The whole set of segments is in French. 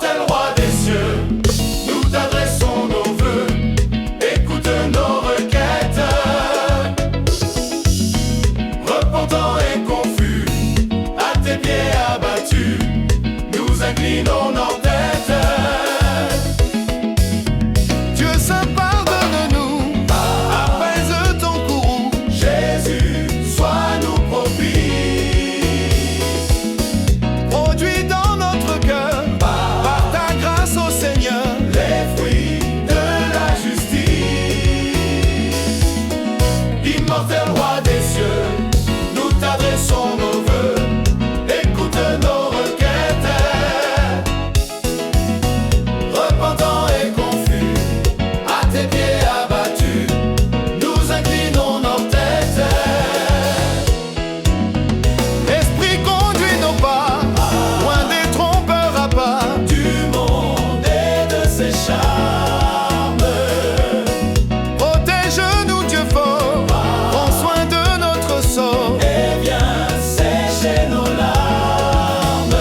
Immortel roi des cieux, nous t'adressons nos vœux, écoute nos requêtes. Repentant et confus, à tes pieds abattus, nous inclinons nos têtes. Dieu saint, pardonne-nous, apaise ton courroux. Jésus, sois-nous propice. Produis dans notre cœur, par ta grâce au Seigneur, Les fruits de la justice. Immortel roi des cieux, nous t'adressons nos vœux, écoute nos requêtes. Repentant et confus, à tes pieds abattus, nous inclinons nos têtes. Esprit conduit nos pas, loin des trompeurs à pas. Du monde et de ses charmes, Protège-nous, Dieu fort, prends soin de notre sort. et viens sécher nos larmes.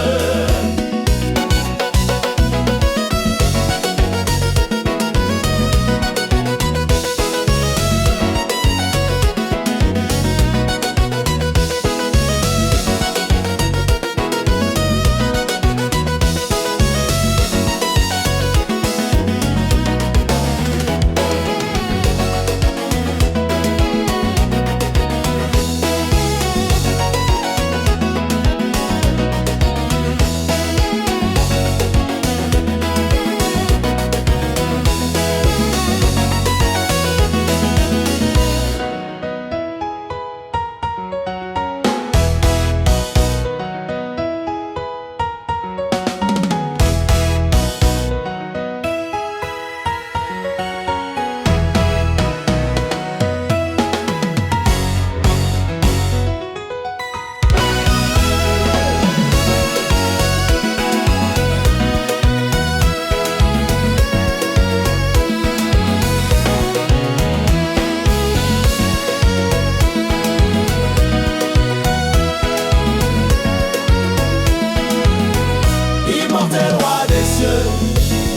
Immortel roi des cieux,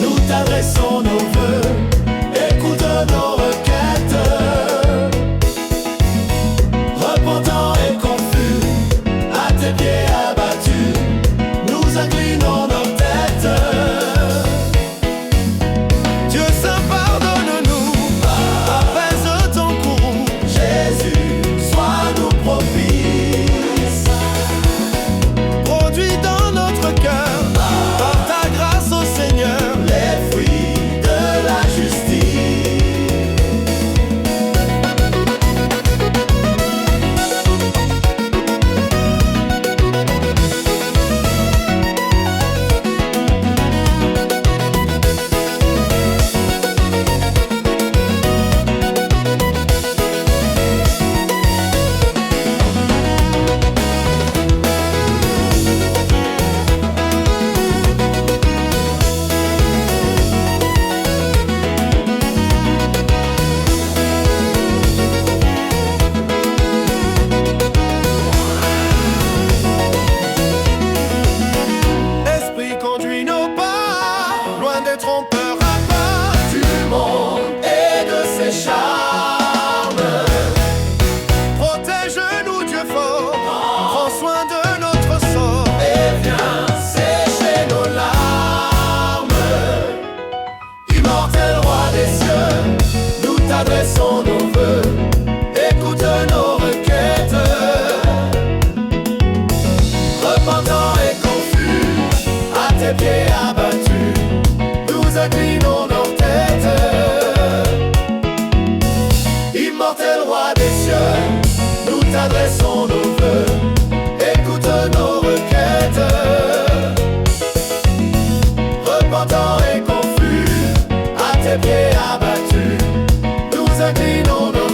nous t'adressons nos vœux, écoute nos requêtes. Repentant et confus, à tes pieds abattus, nous inclinons nos têtes. Dieu saint, pardonne-nous, apaise ton courroux. Jésus, sois-nous propice. Produis dans notre cœur, par ta grâce au Seigneur, Les fruits de la justice. esprit conduit nos pas, loin des trompeurs à pas. Du monde et de ses charmes, Protège-nous, Dieu fort, prends soin de notre sort. et viens sécher nos larmes. Immortel roi des cieux, nous t'adressons nos vœux, écoute nos requêtes. Repentant et confus, à tes pieds abattus, nous inclinons nos têtes. Immortel roi des cieux, nous t'adressons nos vœux, écoute nos requêtes. Repentant et confus, à tes pieds abattus, nous inclinons nos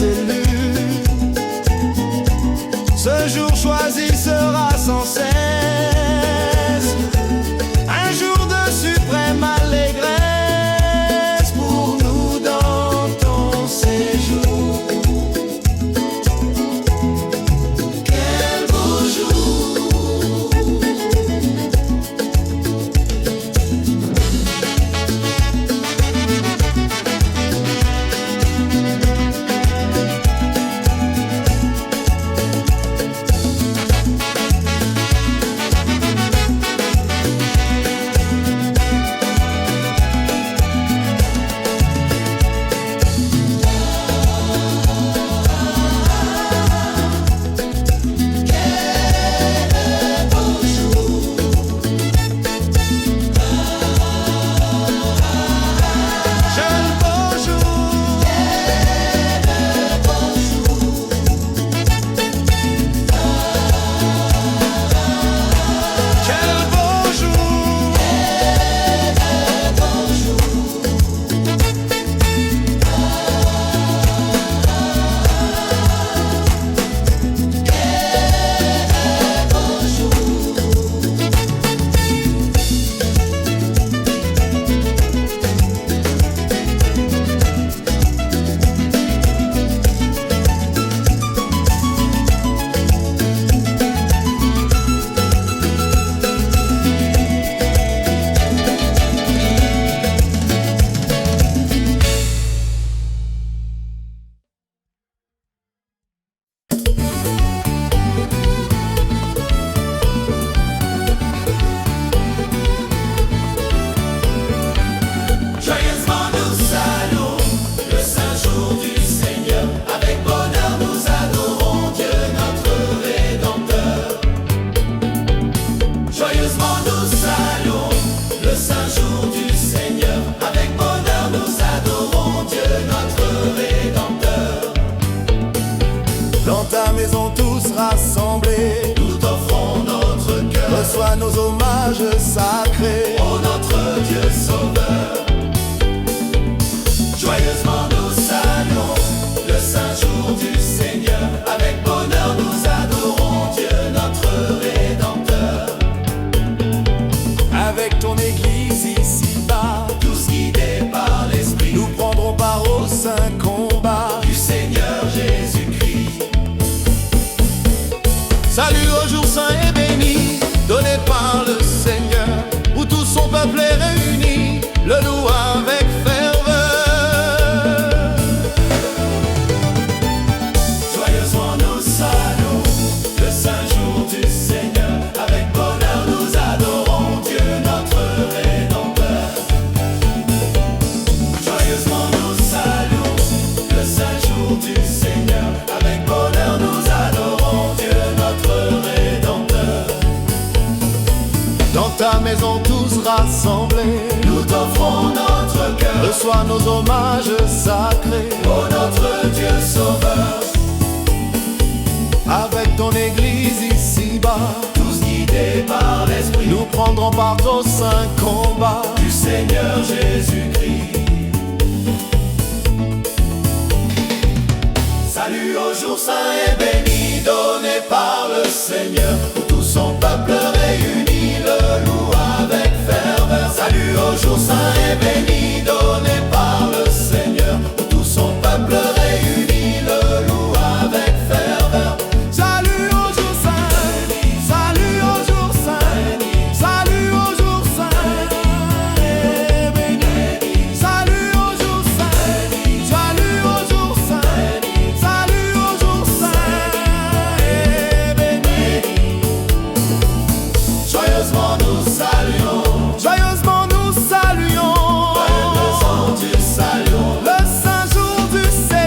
élus. Ce jour choisi sera sans cesse un jour de suprême allégresse pour nous dans ton séjour. Quel beau jour! Joyeusement nous saluons le saint jour du Seigneur. Avec bonheur nous adorons Dieu notre Rédempteur. Joyeusement nous saluons le saint jour du Seigneur. Avec bonheur nous adorons Dieu notre Rédempteur. Dans ta maison tous rassemblés, Nous t'offrons notre cœur, reçois nos hommages sacrés. ô notre Dieu sauveur. Joyeusement nous saluons le saint jour du Seigneur. Avec bonheur nous adorons Dieu notre Rédempteur. Avec ton église ici-bas, Tous guidés par l'Esprit nous prendrons part au saint combat. du Seigneur Jésus-Christ. Salut au jour saint et béni, donné par le Seigneur, où tout son peuple est réuni, le loue avec ferveur. Joyeusement nous saluons le saint jour du Seigneur. Avec bonheur nous adorons Dieu notre Rédempteur. Joyeusement nous saluons le saint jour du Seigneur. Avec bonheur nous adorons Dieu notre Rédempteur. Dans ta maison tous rassemblés, Nous t'offrons notre cœur, reçois nos hommages sacrés. ô notre Dieu sauveur. Avec ton église ici-bas, Tous guidés par l'Esprit nous prendrons part au saint combat. du Seigneur Jésus-Christ. Salut au jour saint et béni, donné par le Seigneur, où tout son peuple réuni le loue avec ferveur. Salut au jour saint et béni, donné par le Seigneur, où tout son peuple réuni le loue avec ferveur. Salut au jour saint, salut au jour saint, salut au jour saint et béni. Salut au jour saint, salut au jour saint, salut au jour saint et béni. Joyeusement nous saluons, Joyeusement nous saluons du saluons, le saint jour du Seigneur.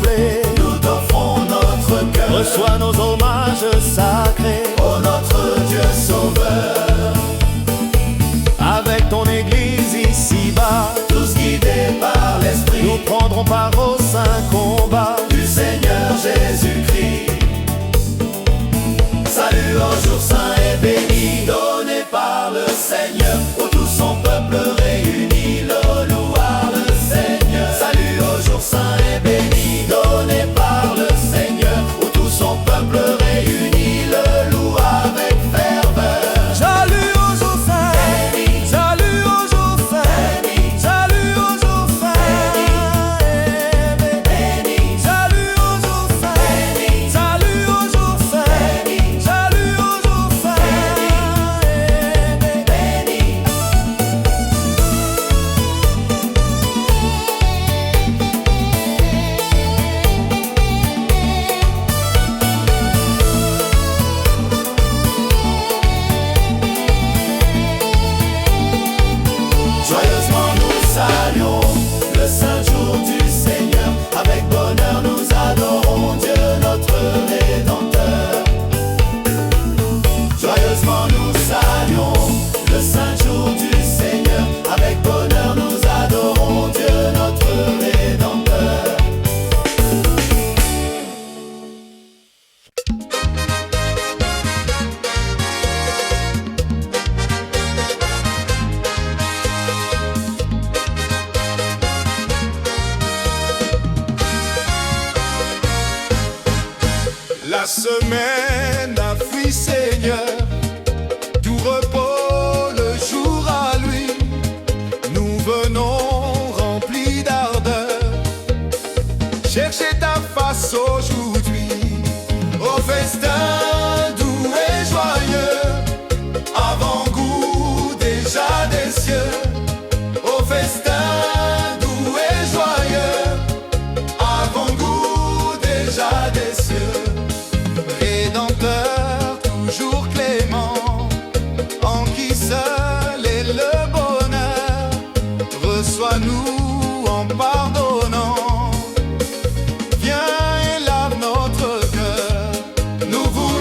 renouvelés. Nous t'offrons notre cœur. Reçois nos hommages sacrés. Ô notre Dieu sauveur, Avec ton église ici-bas, tous guidés par l'Esprit nous prendrons part au saint combat du Seigneur Jésus-Christ. Salut au jour saint et béni, donné par le Seigneur, où tout son peuple réuni le loua le Seigneur. Salut au jour saint et béni, donné par le Seigneur, où tout son peuple réuni le loua avec ferveur. Salut au jour saint, Béni, salut au jour saint, béni, salut au jour saint, béni, salut au jour saint, béni, salut au jour saint, béni, salut au jour saint. béni. Joyeusement nous saluons le saint jour du Seigneur. Avec bonheur nous adorons Dieu notre Rédempteur. Joyeusement nous saluons le saint jour du Seigneur. Avec bonheur nous adorons Dieu notre Rédempteur. La semaine a fui, Seigneur, tout repos le jour à lui. Nous venons remplis d'ardeur, chercher ta face aujourd'hui. Au festin doux et joyeux, avant-goût déjà des cieux. Au festin doux et joyeux, avant-goût déjà des cieux. Rédempteur, toujours clément, en qui seul est le bonheur. Reçois-nous en pardonnant. Viens et lave notre cœur. Nous voulons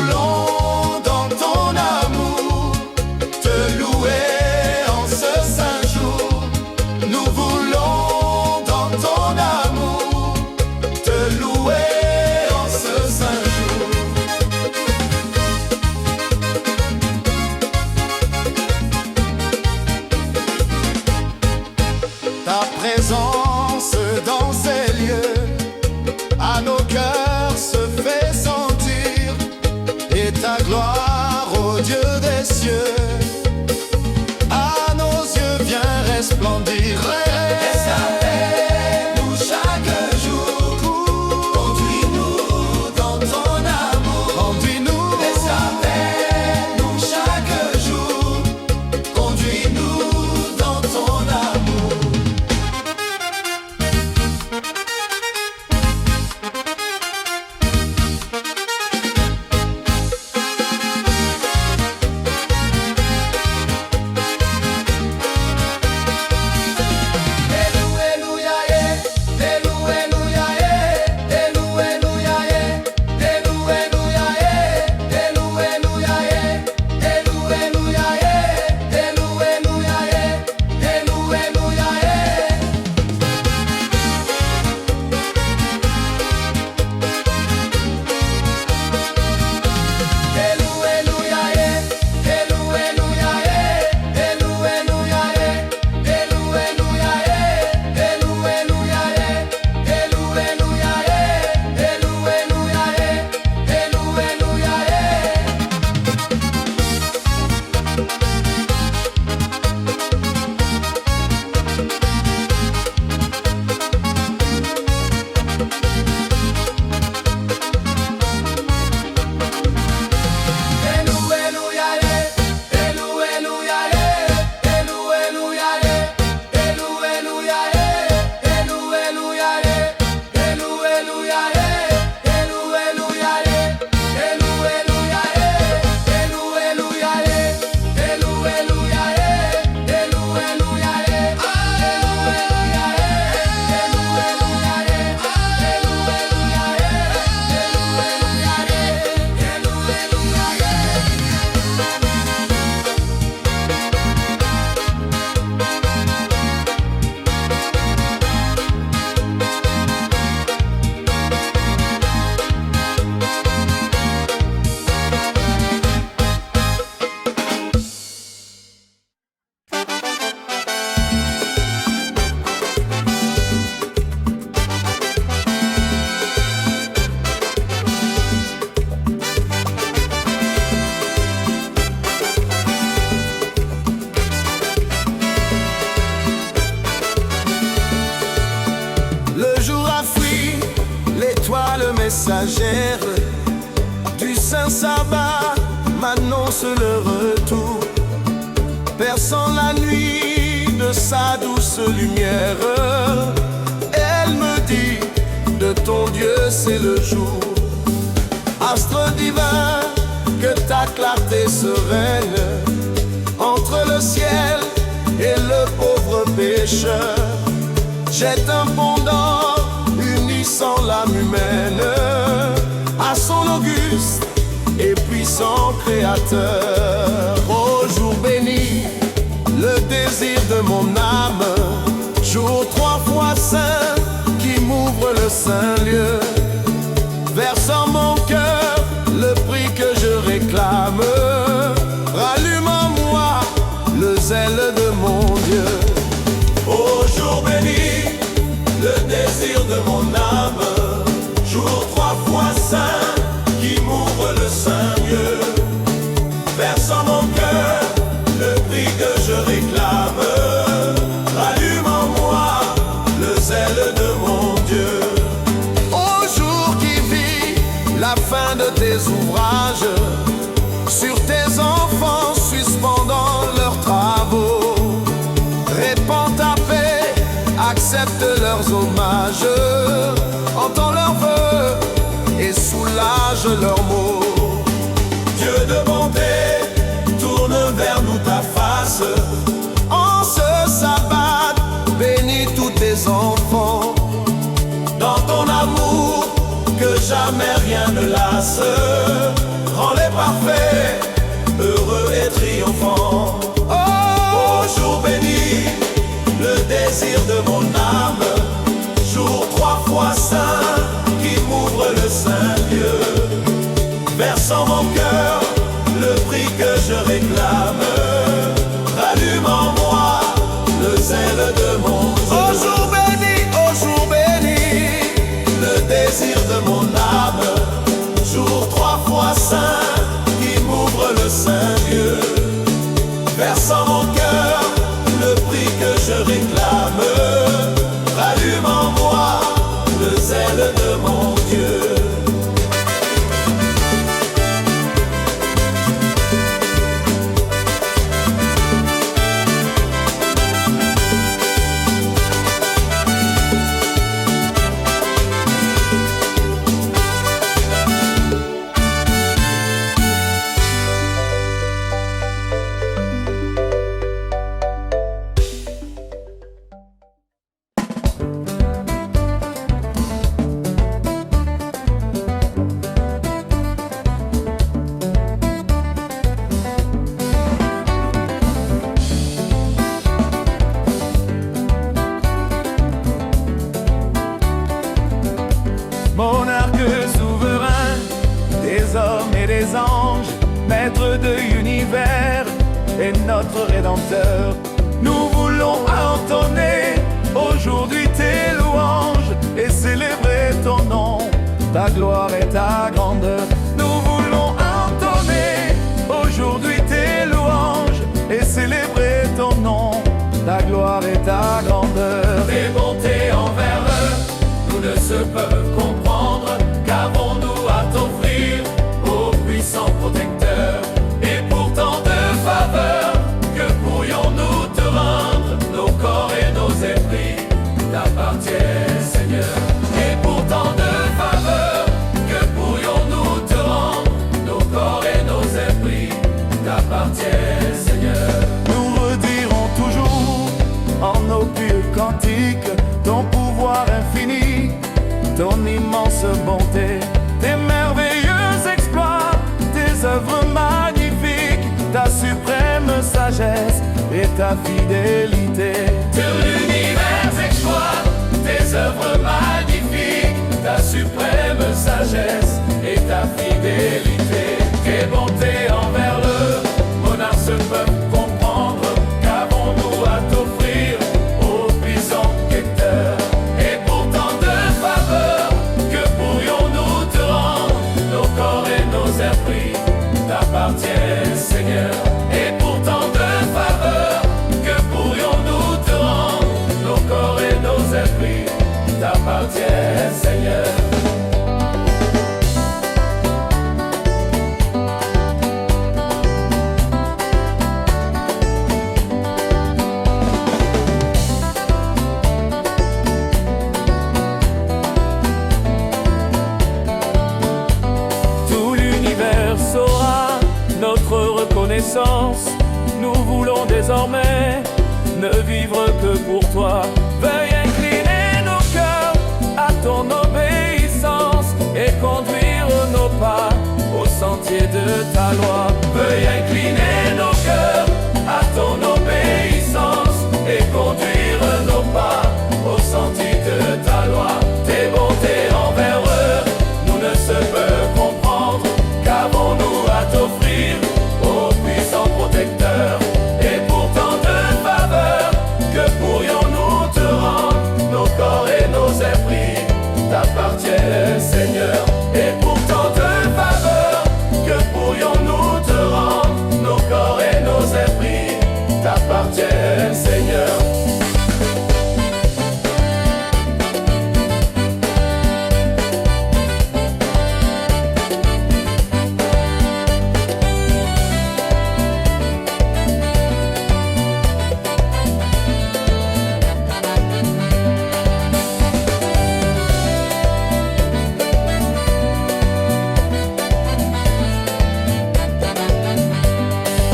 l'étoile messagère du saint sabbat m'annonce le retour, perçant la nuit de sa douce lumière. Elle me dit, de ton Dieu c'est le jour. Astre divin, que ta clarté sereine entre le ciel et le pauvre pécheur jette un pont d'or unissant l'âme humaine à son auguste et puissant créateur. Ô jour béni, le désir de mon âme, jour 3 fois saint qui m'ouvre le saint lieu, versant mon cœur le prix que je réclame, rallume en moi le zèle de mon Dieu. Ô jour béni, le désir de mon âme, jour 3 fois saint qui m'ouvre le saint lieu, versant mon cœur le prix que je réclame, rallume en moi le zèle de mon Dieu. Ô jour qui vit la fin de tes ouvrages, sur tes enfants suspendant leurs travaux, répands ta paix, accepte leurs hommages, entends leurs vœux et soulage leurs maux. Dieu de bonté, tourne vers nous ta face. En ce sabbat, bénis tous tes enfants. Dans ton amour, que jamais rien ne lasse, rends-les parfaits, heureux et triomphants. Ô jour béni, le désir de mon âme, jour 3 fois saint qui m'ouvre le saint lieu, versant mon cœur le prix que je réclame, rallume en moi le zèle de mon Dieu. Ô jour béni, le désir de mon âme, jour 3 fois saint qui m'ouvre le saint lieu, versant mon cœur le prix que je réclame, rallume en moi le zèle de mon Dieu. monarque souverain des hommes et des anges, maître de l'univers et notre Rédempteur, nous voulons entonner aujourd'hui tes louanges et célébrer ton nom, ta gloire et ta grandeur. Nous voulons entonner aujourd'hui tes louanges et célébrer ton nom, ta gloire et ta grandeur. Tes bontés envers eux, nous ne se peuvent comprendre. Qu'avons-nous à t'offrir, ô puissant protecteur? Et pourtant de faveur, que pourrions-nous te rendre? Nos corps et nos esprits t'appartiennent, Seigneur. Et pourtant de faveur, que pourrions-nous te rendre? Nos corps et nos esprits t'appartiennent, Seigneur. Nous redirons toujours en nos pieux cantiques ton pouvoir infini, ton immense bonté, tes merveilleux exploits, tes œuvres magnifiques, ta suprême sagesse et ta fidélité. Tout l'univers exploite tes œuvres magnifiques, ta suprême sagesse et ta fidélité. Tes bontés envers le monarque se peuvent comprendre. Qu'avons-nous à t'offrir, ô puissant guetteur? Et pourtant de faveur, que pourrions-nous te rendre? Nos corps et nos esprits t'appartiennent, Seigneur. Et pourtant de faveur, que pourrions-nous te rendre? Nos corps et nos esprits t'appartiennent, Seigneur. reconnaissance, nous voulons désormais ne vivre que pour toi. Veuille incliner nos cœurs à ton obéissance et conduire nos pas au sentier de ta loi. Veuille incliner nos cœurs à ton obéissance et conduire nos pas au sentier de ta loi. Tes bontés envers eux, nous ne se peut comprendre. Qu'avons-nous à t'offrir, ô puissant protecteur? Et pourtant de faveur, que pourrions-nous te rendre? Nos corps et nos esprits t'appartiennent, Seigneur. Et pourtant de faveur, que pourrions-nous te rendre? Nos corps et nos esprits t'appartiennent, Seigneur.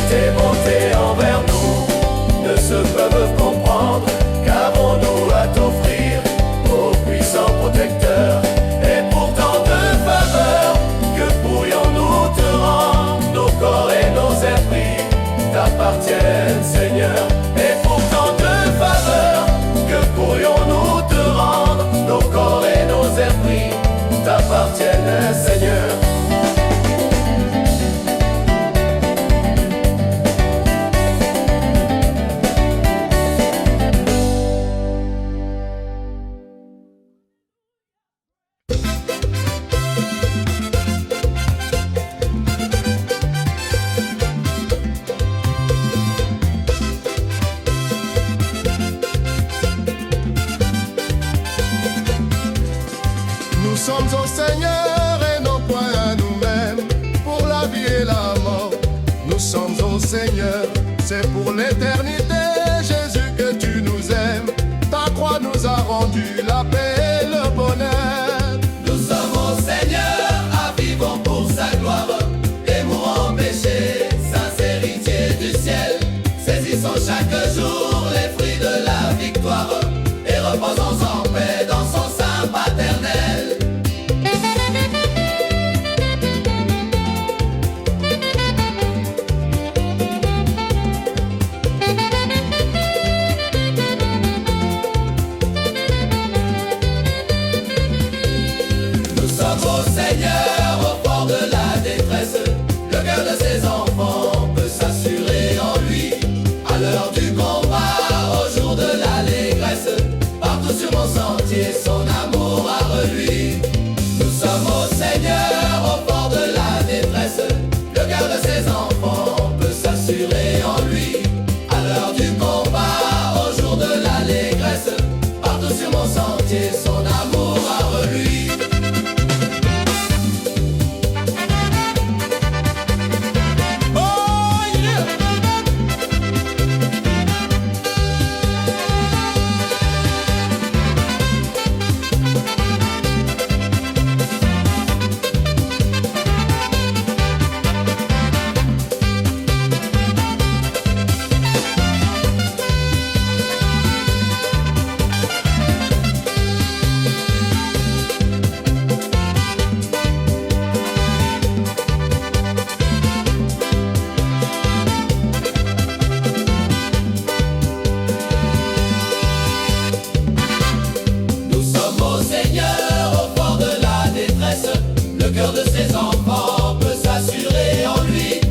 Tes bontés envers nous ne se peuvent comprendre. Qu'avons-nous à t'offrir, ô puissant protecteur? Et pourtant de faveur, que pourrions-nous te rendre? Nos corps et nos esprits t'appartiennent, Seigneur. Et pourtant de faveur, que pourrions-nous te rendre? Nos corps et nos esprits t'appartiennent, Seigneur. Nous sommes au Seigneur et non point à nous-mêmes, pour la vie et la mort. Nous sommes au Seigneur, c'est pour l'éternité, Jésus, que tu nous aimes. Ta croix nous a rendu la paix et le bonheur. Nous sommes au Seigneur, à vivons pour sa gloire. Et mourants en péché, saints héritiers du ciel. Saisissons chaque jour les fruits de la victoire et reposons en paix dans son sein paternel. Nous sommes au Seigneur, au fort de la détresse. Le cœur de ses enfants peut s'assurer en lui. À l'heure du combat, au jour de l'allégresse, partout sur mon sentier, son amour a reluit. Nous sommes au Seigneur, au fort de la détresse. Le cœur de ses enfants peut s'assurer en lui. À l'heure du combat, au jour de l'allégresse, partout sur mon sentier, son amour a reluit. Oh yeah! Nous sommes au Seigneur, au fort de la détresse. Le cœur de ses enfants peut s'assurer en lui.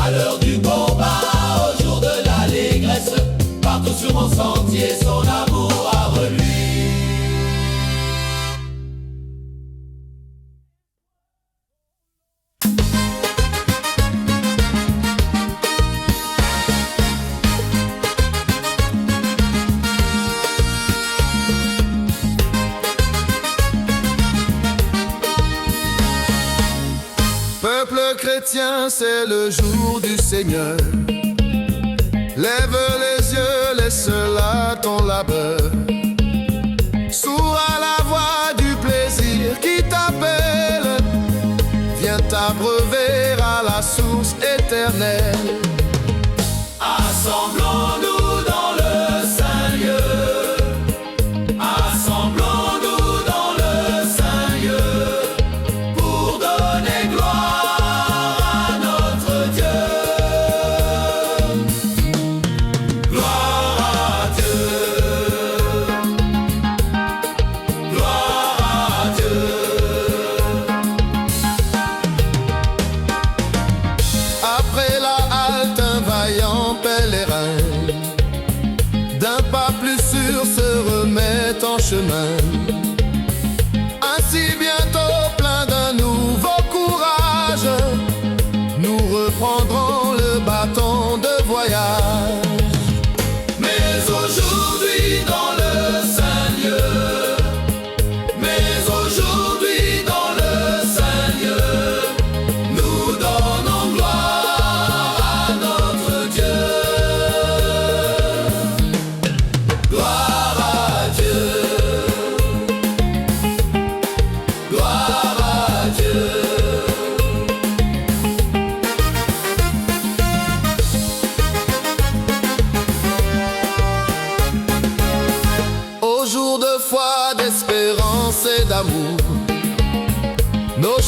À l'heure du combat, au jour de l'allégresse, partout sur mon sentier, son amour a reluit. Peuple chrétien, c'est le jour du Seigneur. Lève les yeux, laisse là ton labeur. Sourd à la voix du plaisir qui t'appelle. Viens t'abreuver à la source éternelle.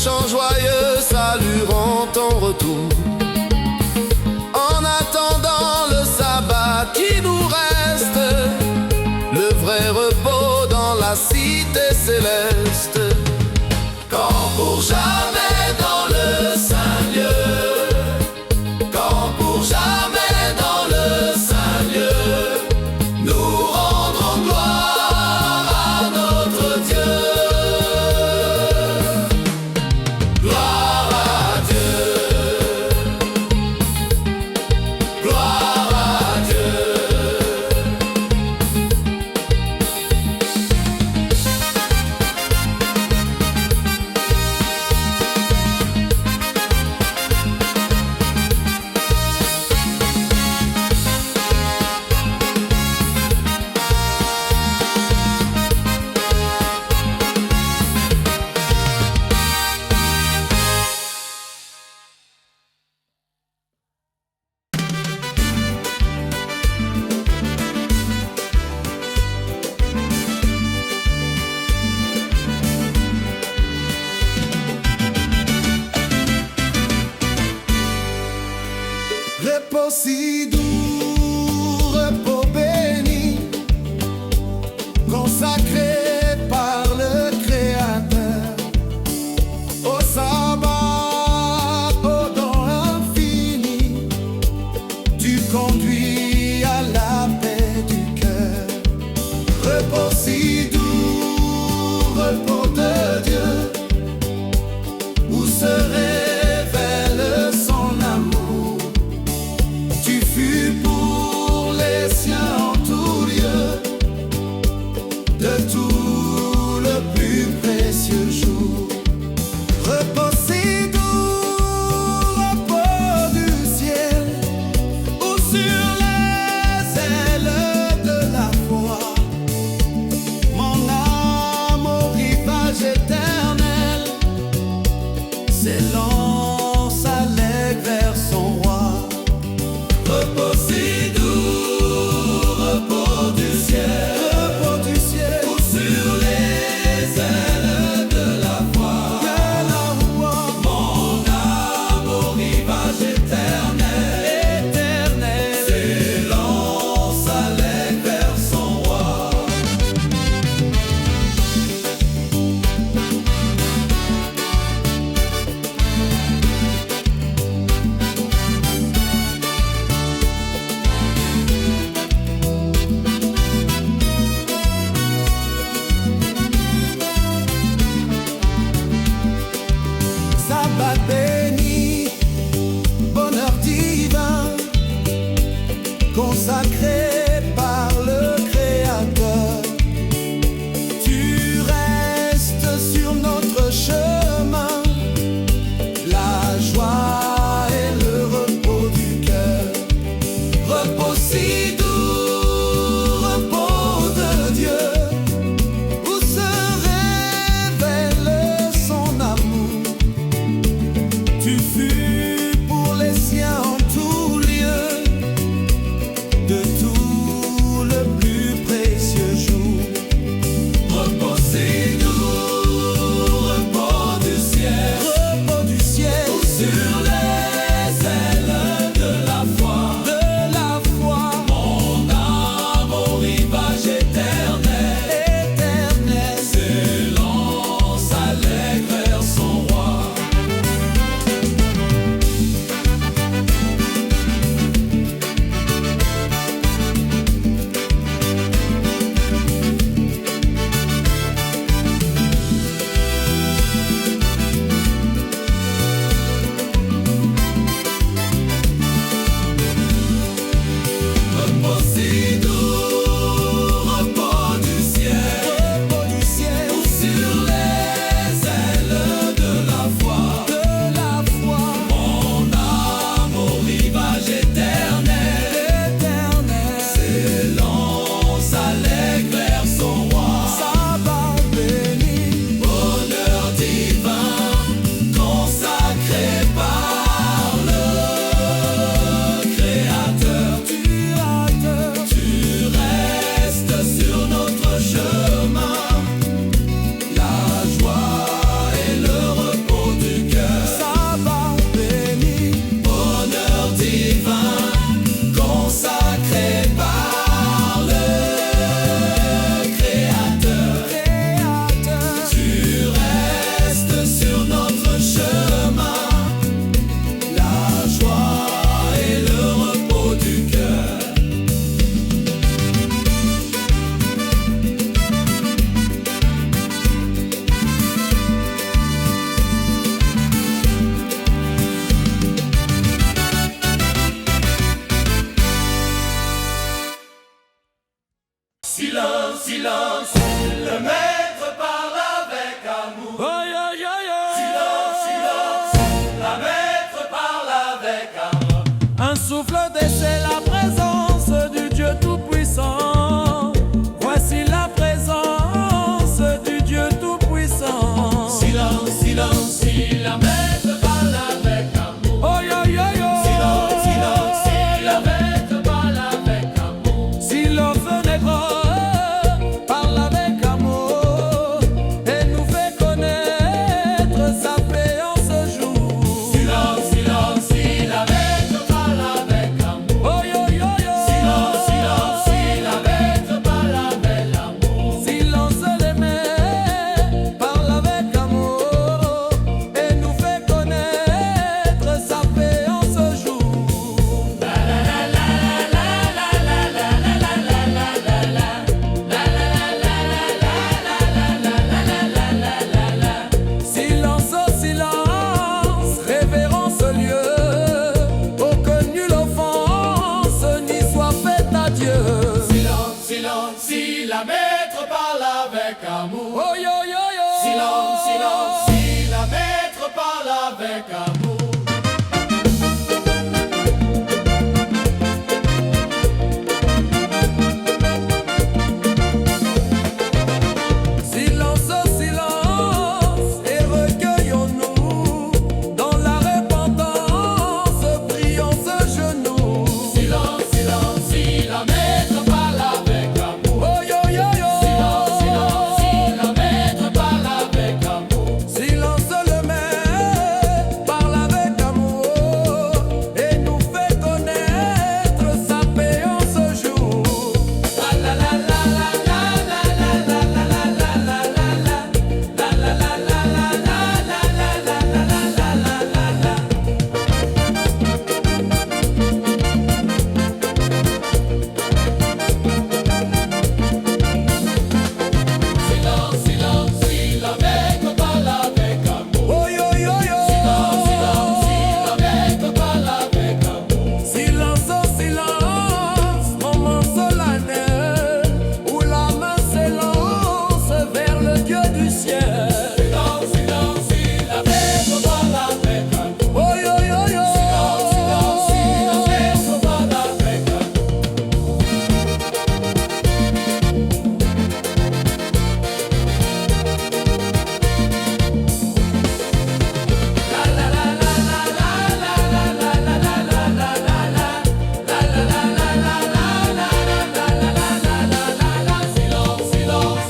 chants joyeux salueront ton retour. En attendant le sabbat qui nous reste, le vrai repos dans la cité céleste. Quand pour jamais dans le Saint-Lieu, quand pour jamais dans le Saint-Lieu, nous rendrons gloire à notre Dieu. Gloire à Dieu, gloire à Dieu. Repos si doux, repos béni, consacré par le Créateur, au sabbat, au don infini, tu conduis à la paix du cœur. Repos si doux, repos de Dieu, où se révèle son amour. Tu fus pour les siens en tout lieu, de tout le plus précieux jour. Repos si doux, repos du ciel, ou sur les ailes de la foi. Mon âme au rivage éternel s'élance allègre vers son roi. Repos si doux, repos du ciel, ou sur les ailes de la foi. Mon âme au rivage éternel, s'élance allègre vers son roi. Sabbat béni, bonheur divin, consacré par le Créateur. Tu restes sur notre chemin, la joie et le repos du cœur. Repos si doux, repos de Dieu, où se révèle son amour. Tu fus pour les siens en tout lieu, de tout le plus précieux jour. Repos si doux, repos du ciel, ou sur les ailes de la foi. Mon âme au rivage éternel, s'élance allègre vers son roi. la maître parle avec amour. Oh yo yo yo. Silence, silence, si la maître parle avec amour. Silence négro parle avec amour et nous fait connaître sa paix en ce jour. Silence, silence, si la maître parle avec amour. Oh yo yo yo. Silence, silence, si la maître parle avec amour. Silence les mains parle avec amour et nous fait connaître sa paix en ce jour. Silence, oh silence, révérence au lieu, oh que nulle offense n'y soit faite à Dieu. Silence, silence, si la maître parle avec amour. Oh yo yo yo. Silence, silence, si la maître parle avec amour. Silence, oh silence, et recueillons-nous dans la repentance, prions ce genou. Silence, silence, si la maître parle avec amour. Oh yo yo yo. Silence, silence, si la maître parle avec amour. Silence le maître parle avec amour et nous fait connaître sa paix en ce jour. La la la la la la la la la la la la la la. La la la la la la la la la la la la la. Silence, silence, si la maître parle avec amour. Oh yo yo yo. Silence, silence, si la maître parle avec amour. Silence, oh silence, moment solennel où la main s'élance vers le Dieu du ciel. Silence, silence, si la maître parle avec amour. Oh yo yo yo. Silence, silence, si la maître parle avec amour. Silence, silence.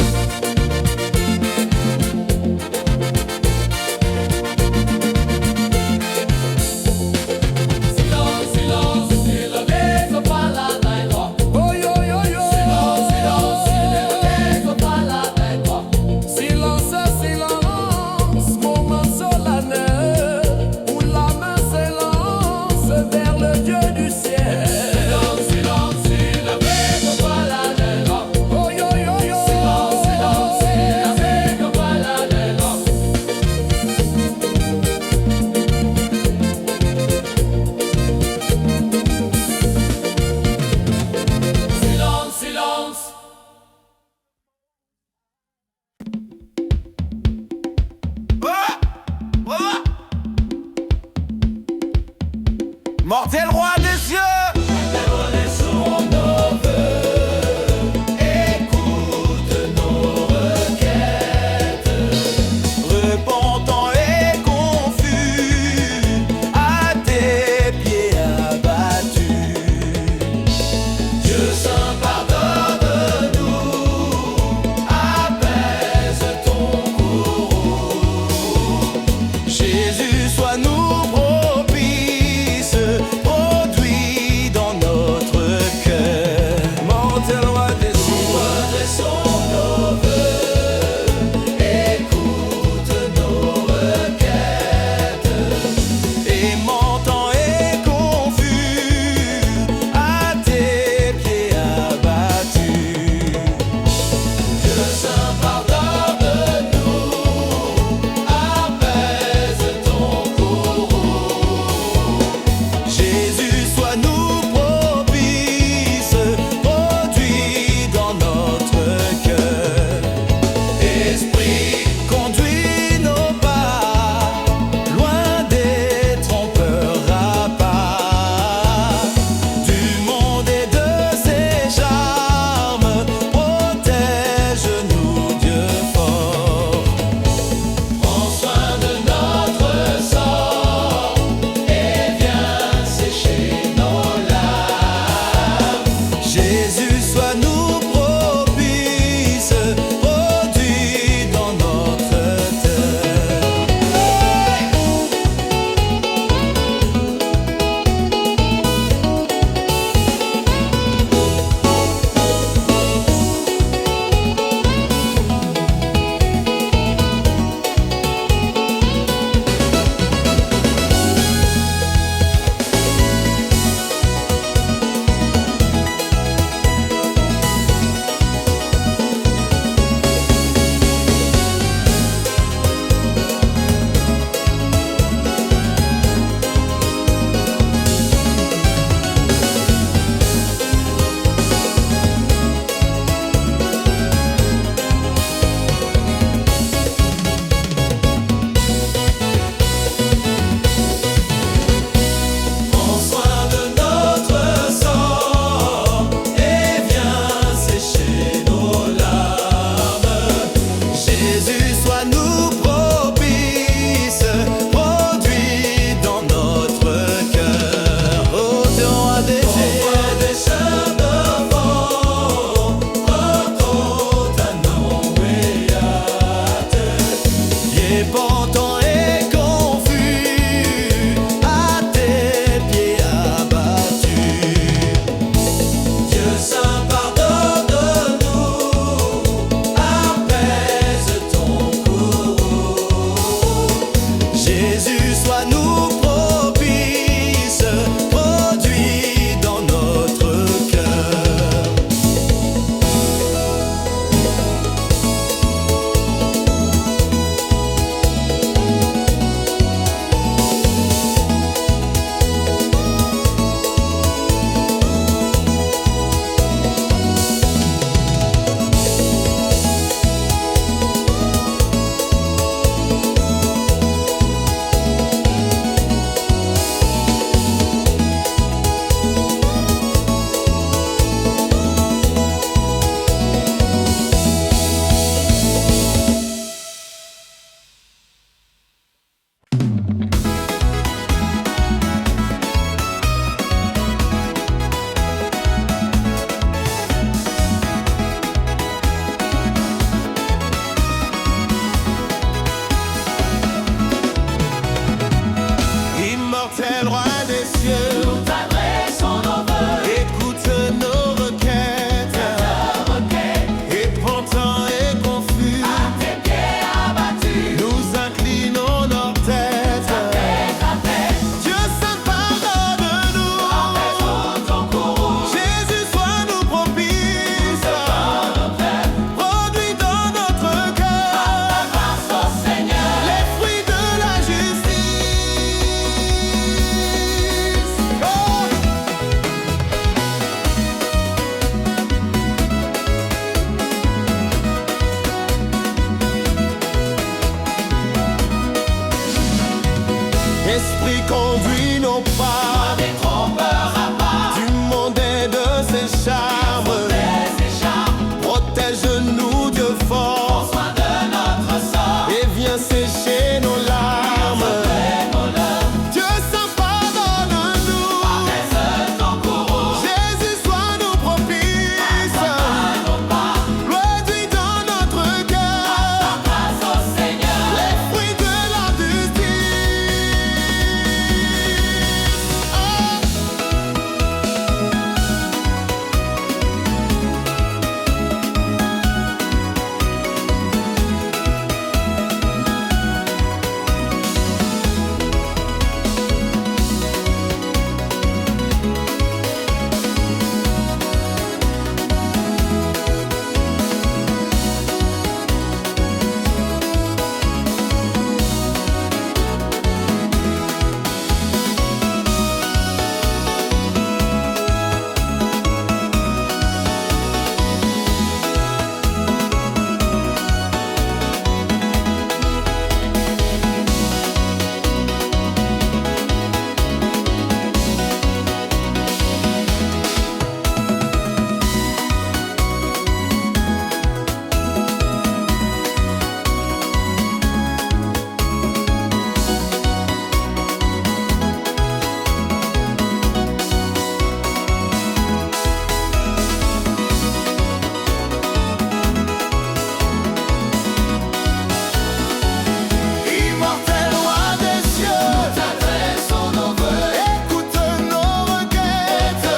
Silence, silence, si la maître parle avec moi. Oh yo yo yo. Silence, silence, si la maître parle avec moi. Silence, silence, moment solennel où la main s'élance vers le Dieu du ciel. Silence, silence, si la maître parle avec moi. Oh yo yo yo. Silence, silence, si la maître parle avec moi. Silence, silence. Mortel roi des cieux. Renaissons nos vœux, écoute nos requêtes. Repentant et confus, à tes pieds abattus. Dieu saint, pardonne-nous, apaise ton courroux. Jésus, sois-nous propice, produis Esprit conduit nos pas, Des trompeurs à part, du monde et de ses charmes. Protège-nous, Dieu fort, soin de notre sort, et viens sécher nos larmes. Dieu s'en pardonne-nous, laisse ton courroux, Jésus soit nous propice. Produis dans notre cœur grâce au Seigneur. les fruits de la justice. Immortel roi des cieux, T'adressons nos vœux, écoute nos requêtes.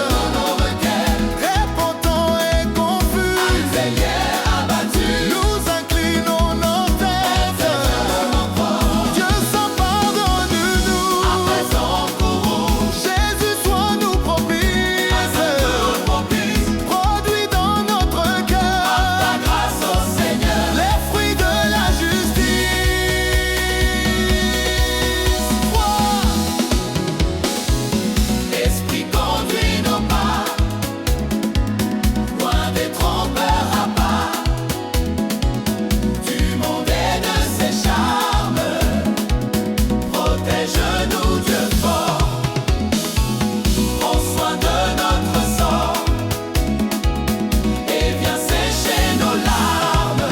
Réponds et confus, veillère abattue, nous inclinons nos têtes. Dieu s'en pardonne-nous, son courroux, Jésus soit nous propice. Produis dans notre cœur grâce au Seigneur. les fruits de la justice. Esprit conduit nos pas, loin des trompeurs à part, du monde et de ses charmes. Protège-nous, Dieu fort, prends soin de notre sort, et viens sécher nos larmes.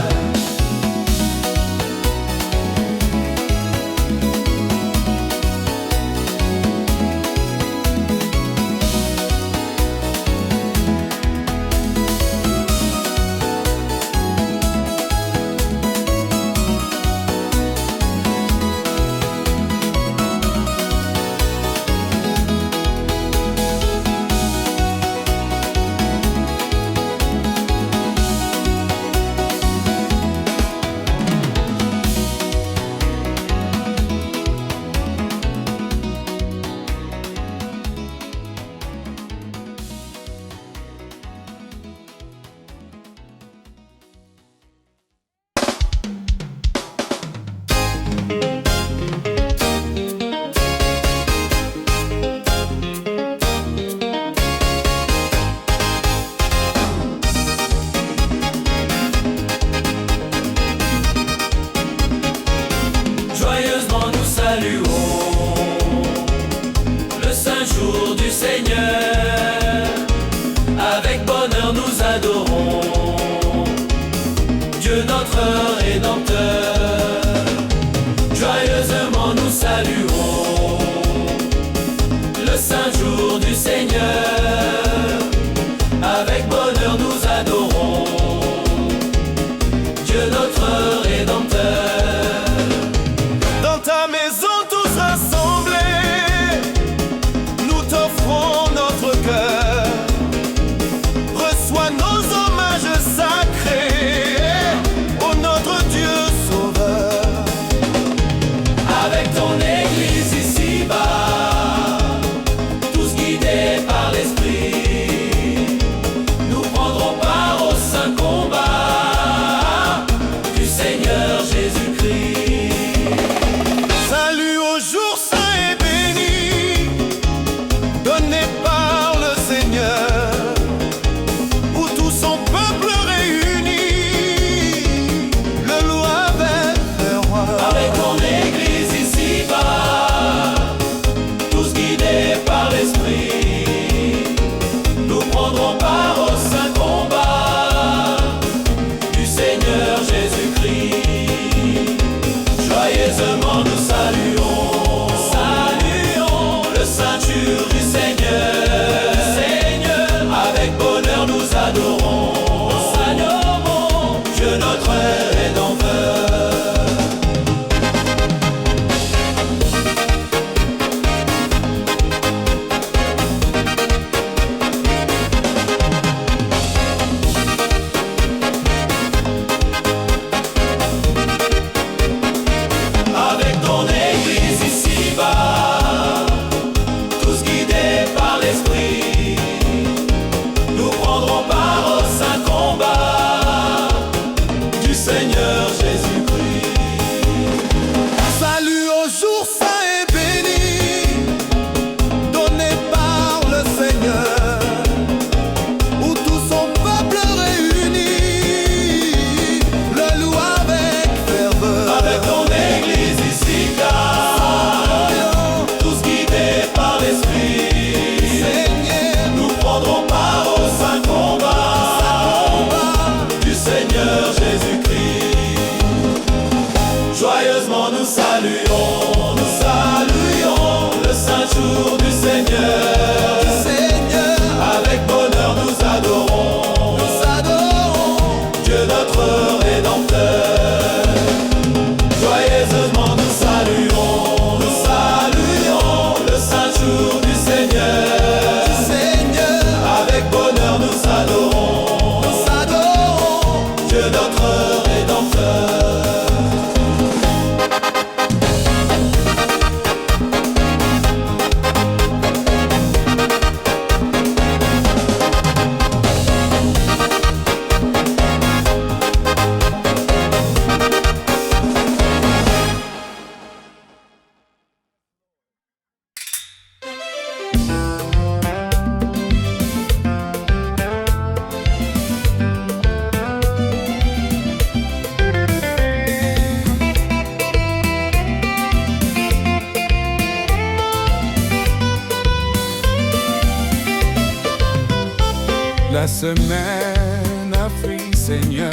Joyeusement nous saluons le saint jour du Seigneur. Avec bonheur nous adorons Dieu notre Rédempteur. Joyeusement nous saluons le saint jour du Seigneur. Avec bonheur nous adorons Dieu notre Rédempteur. Dans ta maison tous rassemblés, nous t'offrons notre La semaine a fui, Seigneur,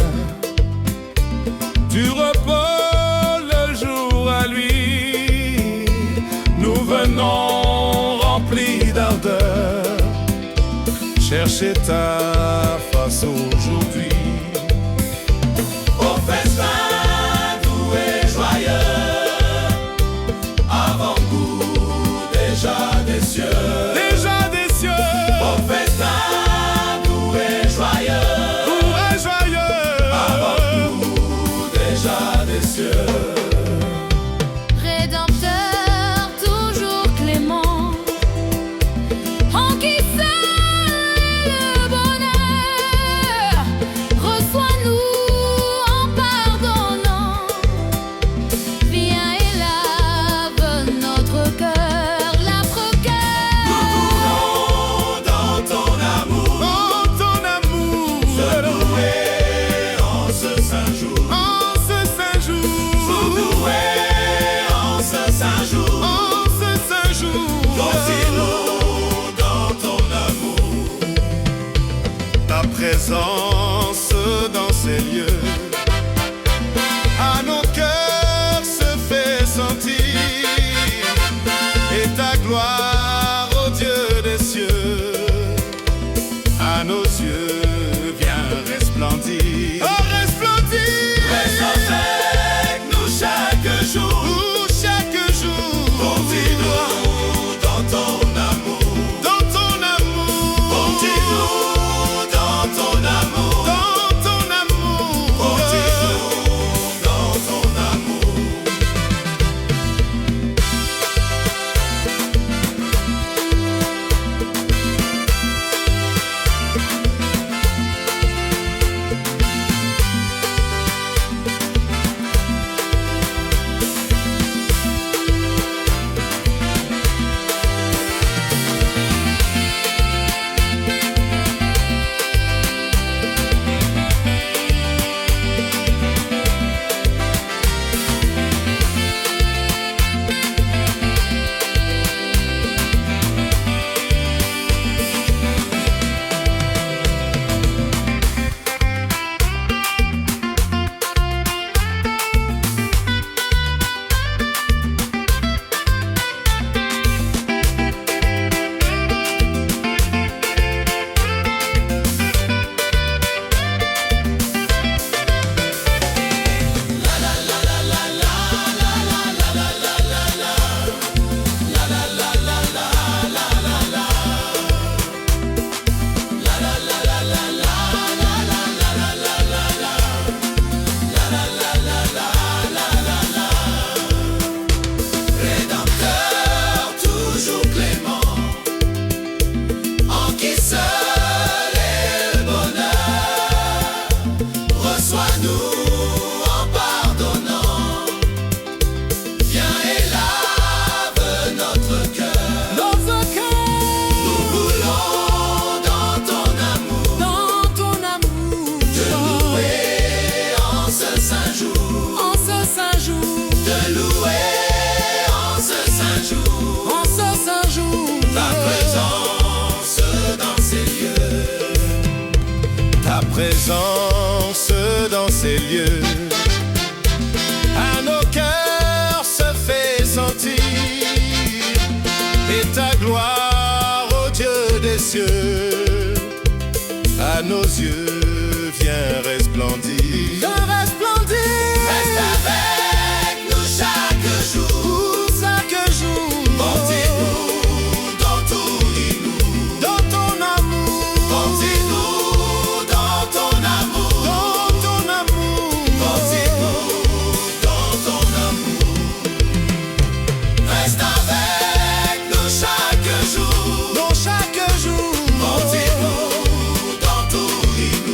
du repos le jour à lui. Nous venons remplis d'ardeur chercher ta face aujourd'hui. Au festin doux et joyeux, avant-goût déjà des cieux. Déjà des cieux. Au festin doux et joyeux, Doux et joyeux. avant-goût déjà des cieux. Rédempteur, toujours clément, en qui seul est le bonheur. Reçois-nous en pardonnant, viens et lave notre cœur, l'âpre cœur. Nous dans ton amour, Dans ton amour, se louer en ce saint jour. en ce saint jour, Se louer en ce saint jour. en ce saint jour. Conduis-nous dans ton amour. Ta présence dans ces lieux, à nos cœurs se fait sentir, et ta gloire, ô Dieu des cieux, à nos yeux vient resplendir. Oh, resplendir! Reste avec nous chaque jour. Où chaque jour, Conduis-nous dans ton amour. dans ton amour, Conduis-nous dans ton amour. dans ton amour, Conduis-nous dans ton amour. Rédempteur, toujours clément, en qui seul est le bonheur. Reçois-nous en pardonnant, viens et lave notre cœur. Notre cœur, Nous voulons dans ton amour dans ton amour, te louer en ce saint jour. en ce saint jour, Te louer en ce saint jour. en ce saint jour. Ta présence dans ces lieux. ta présence dans ces lieux, à nos cœurs se fait sentir, et ta gloire, ô Dieu des cieux, à nos yeux vient resplendir. De resplendir, Reste avec nous chaque jour. chaque jour, Conduis-nous dans tout nous. dans ton amour, Conduis-nous dans ton amour. dans ton amour. Conduis-nous dans ton amour. Reste avec nous chaque jour. Dans chaque jour, Conduis-nous dans tout nous.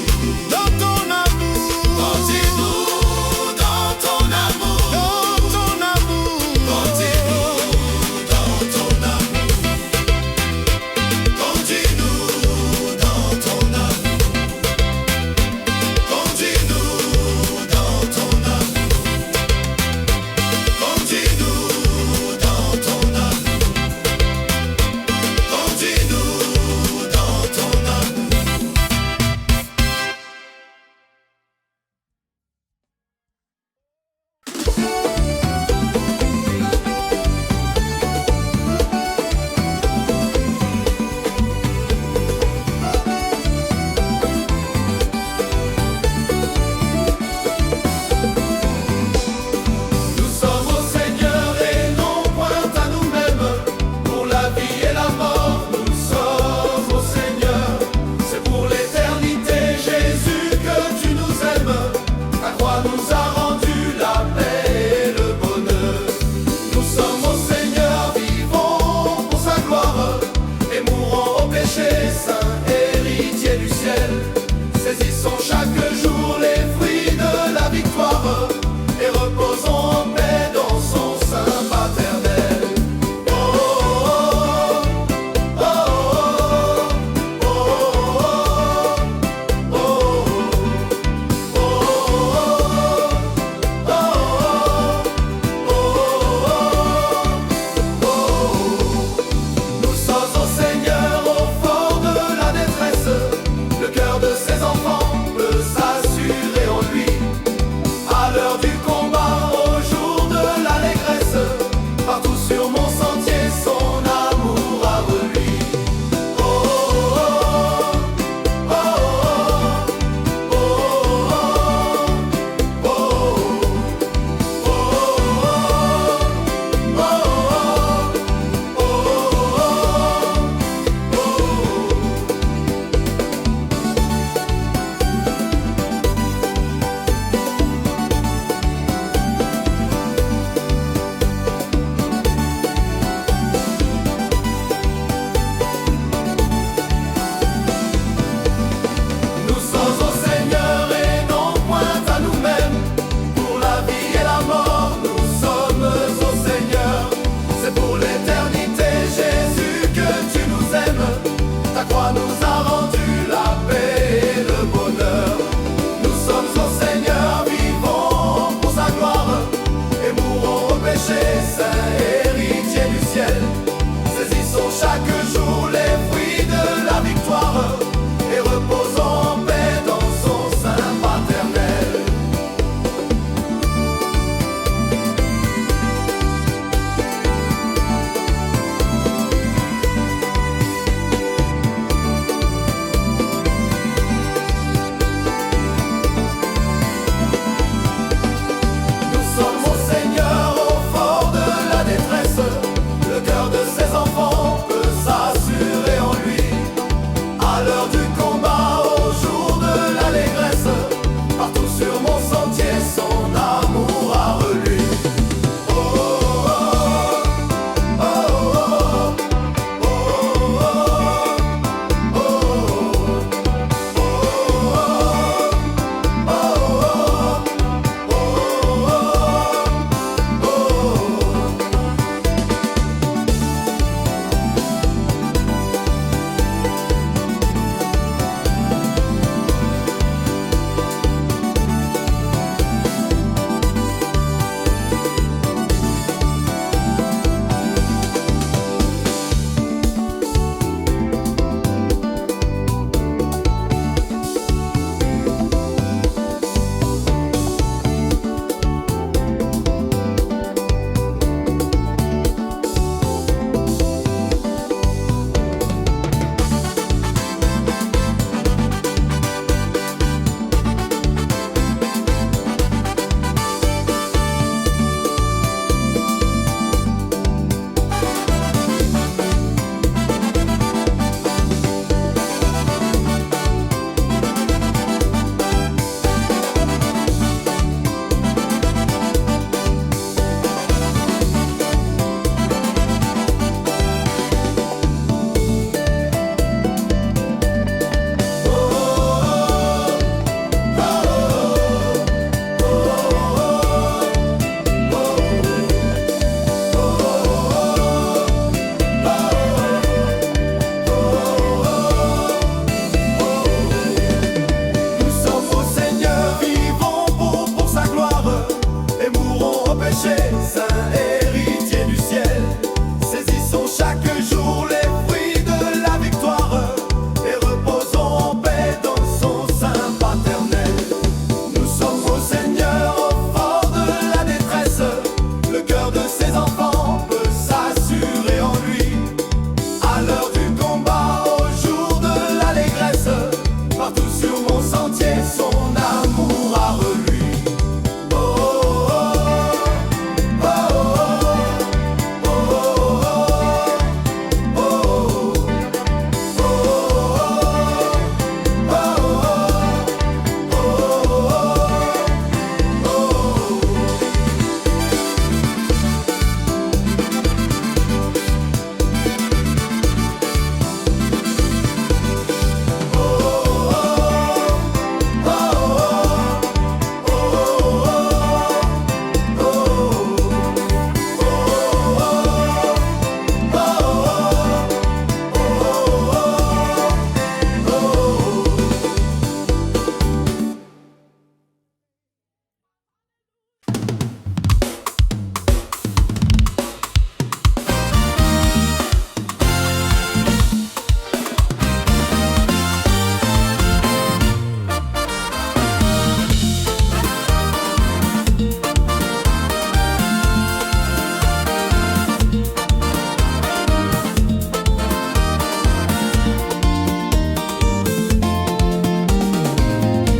ses enfants peut s'assurer en lui. À l'heure du combat, au jour de l'allégresse, partout sur mon sentier, son amour a relu. Oh, oh, oh, oh, oh, oh, oh, nous sommes au Seigneur, vivons pour sa gloire, et mourrons au péché, saints héritiers du ciel. Saisissons chaque jour les fruits de la victoire, et reposons en paix dans son sein paternel. Nous sommes au Seigneur, au fort de la détresse, le cœur de ses enfants peut s'assurer en lui. À l'heure du combat, au jour de l'allégresse, partout sur mon sentier, son amour a relu. Oh, oh, oh, oh, oh, oh, oh, oh,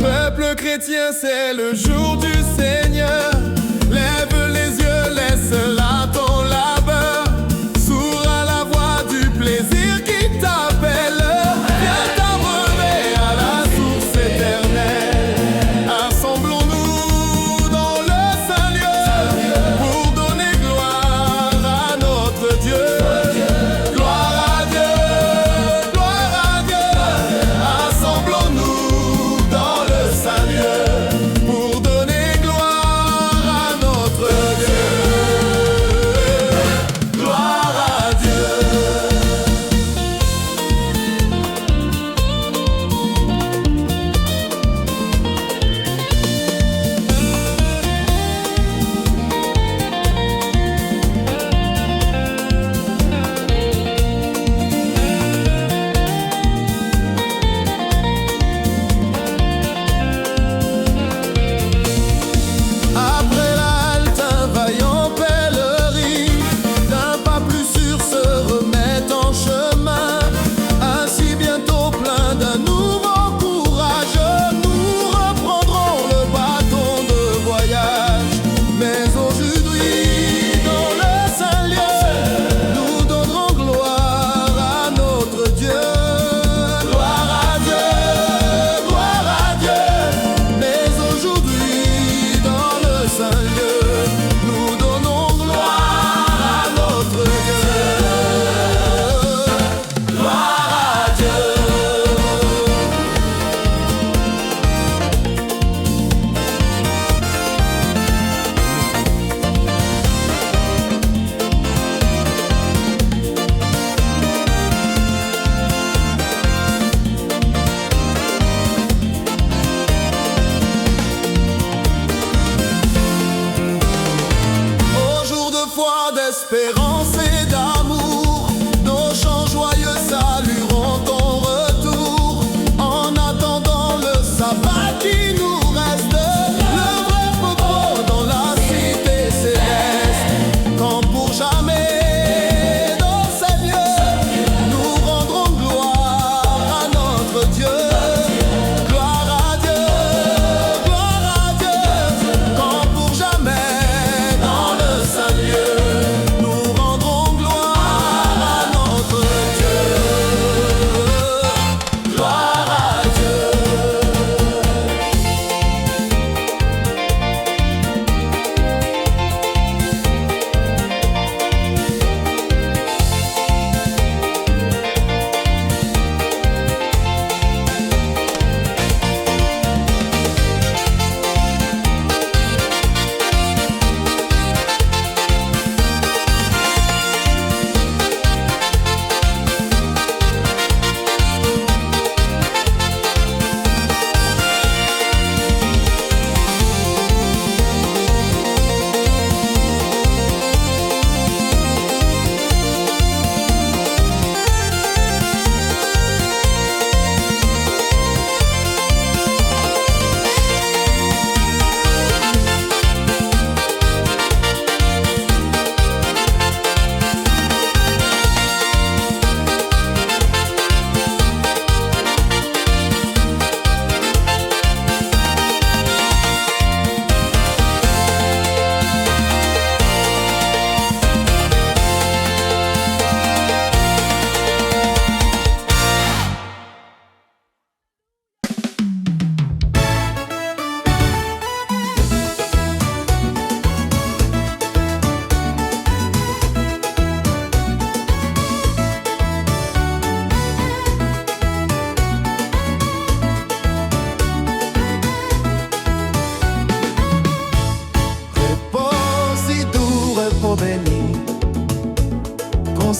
Peuple chrétien, c'est le jour du Seigneur. Lève les yeux, laisse là ton labeur. Sourd à la voix du plaisir qui t'appelle. Viens t'abreuver à la source éternelle. Assemblons-nous dans le saint lieu pour donner gloire à notre Dieu. Gloire à Dieu, gloire à Dieu. Assemblons-nous dans le saint lieu pour donner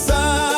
Saint.